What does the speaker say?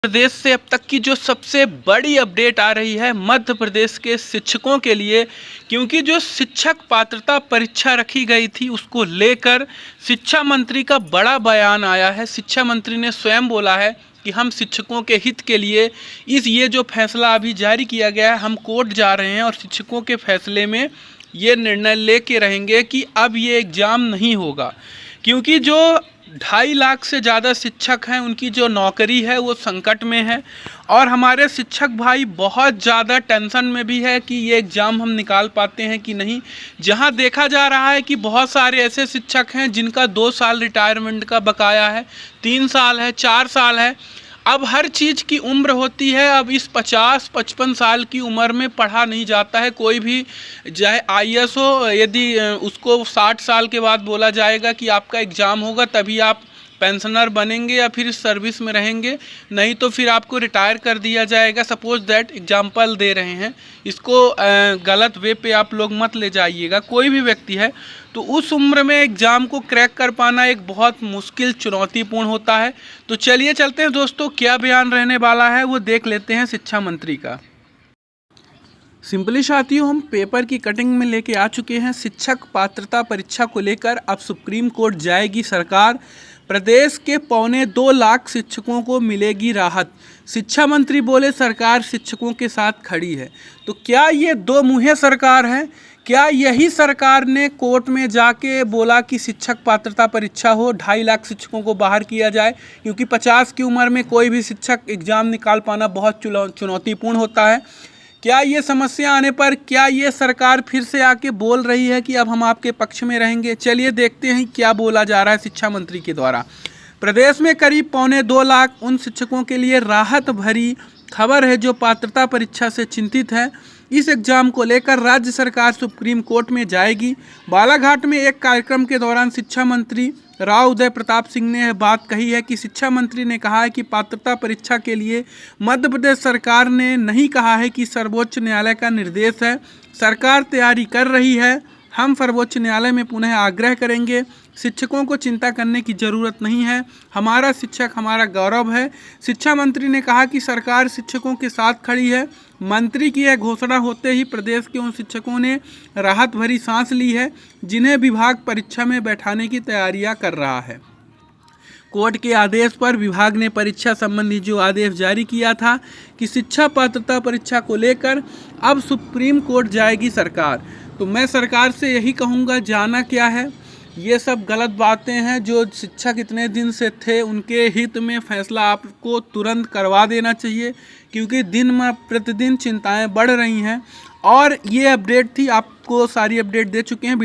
प्रदेश से अब तक की जो सबसे बड़ी अपडेट आ रही है मध्य प्रदेश के शिक्षकों के लिए, क्योंकि जो शिक्षक पात्रता परीक्षा रखी गई थी उसको लेकर शिक्षा मंत्री का बड़ा बयान आया है। शिक्षा मंत्री ने स्वयं बोला है कि हम शिक्षकों के हित के लिए ये जो फैसला अभी जारी किया गया है, हम कोर्ट जा रहे हैं और शिक्षकों के फैसले में ये निर्णय लेके रहेंगे कि अब ये एग्ज़ाम नहीं होगा, क्योंकि जो 2.5 लाख से ज़्यादा शिक्षक हैं उनकी जो नौकरी है वो संकट में है। और हमारे शिक्षक भाई बहुत ज़्यादा टेंशन में भी है कि ये एग्ज़ाम हम निकाल पाते हैं कि नहीं। जहां देखा जा रहा है कि बहुत सारे ऐसे शिक्षक हैं जिनका 2 साल रिटायरमेंट का बकाया है, 3 साल है, 4 साल है। अब हर चीज़ की उम्र होती है। अब इस 50-55 साल की उम्र में पढ़ा नहीं जाता है। कोई भी चाहे IAS हो, यदि उसको 60 साल के बाद बोला जाएगा कि आपका एग्ज़ाम होगा तभी आप पेंशनर बनेंगे या फिर सर्विस में रहेंगे, नहीं तो फिर आपको रिटायर कर दिया जाएगा। सपोज दैट एग्जाम्पल दे रहे हैं, इसको गलत वे पे आप लोग मत ले जाइएगा। कोई भी व्यक्ति है तो उस उम्र में एग्ज़ाम को क्रैक कर पाना एक बहुत मुश्किल चुनौतीपूर्ण होता है। तो चलिए चलते हैं दोस्तों, क्या बयान रहने वाला है वो देख लेते हैं शिक्षा मंत्री का। सिंपली साथियों, हम पेपर की कटिंग में लेके आ चुके हैं। शिक्षक पात्रता परीक्षा को लेकर अब सुप्रीम कोर्ट जाएगी सरकार। प्रदेश के 2.25 लाख शिक्षकों को मिलेगी राहत। शिक्षा मंत्री बोले सरकार शिक्षकों के साथ खड़ी है। तो क्या ये दो मुँहे सरकार है? क्या यही सरकार ने कोर्ट में जाके बोला कि शिक्षक पात्रता परीक्षा हो, 2.5 लाख शिक्षकों को बाहर किया जाए? क्योंकि 50 की उम्र में कोई भी शिक्षक एग्ज़ाम निकाल पाना बहुत चुनौतीपूर्ण होता है। क्या ये समस्या आने पर क्या ये सरकार फिर से आके बोल रही है कि अब हम आपके पक्ष में रहेंगे? चलिए देखते हैं क्या बोला जा रहा है शिक्षा मंत्री के द्वारा। प्रदेश में करीब 2.25 लाख उन शिक्षकों के लिए राहत भरी खबर है जो पात्रता परीक्षा से चिंतित है। इस एग्ज़ाम को लेकर राज्य सरकार सुप्रीम कोर्ट में जाएगी। बालाघाट में एक कार्यक्रम के दौरान शिक्षा मंत्री राव उदय प्रताप सिंह ने यह बात कही है कि शिक्षा मंत्री ने कहा है कि पात्रता परीक्षा के लिए मध्य प्रदेश सरकार ने नहीं कहा है कि सर्वोच्च न्यायालय का निर्देश है। सरकार तैयारी कर रही है। हम सर्वोच्च न्यायालय में पुनः आग्रह करेंगे। शिक्षकों को चिंता करने की ज़रूरत नहीं है। हमारा शिक्षक हमारा गौरव है। शिक्षा मंत्री ने कहा कि सरकार शिक्षकों के साथ खड़ी है। मंत्री की यह घोषणा होते ही प्रदेश के उन शिक्षकों ने राहत भरी सांस ली है जिन्हें विभाग परीक्षा में बैठाने की तैयारियां कर रहा है। कोर्ट के आदेश पर विभाग ने परीक्षा संबंधी जो आदेश जारी किया था कि शिक्षा पात्रता परीक्षा को लेकर अब सुप्रीम कोर्ट जाएगी सरकार। तो मैं सरकार से यही कहूँगा, जाना क्या है, ये सब गलत बातें हैं। जो शिक्षक इतने दिन से थे उनके हित में फैसला आपको तुरंत करवा देना चाहिए, क्योंकि दिन में प्रतिदिन चिंताएं बढ़ रही हैं। और ये अपडेट थी, आपको सारी अपडेट दे चुके हैं।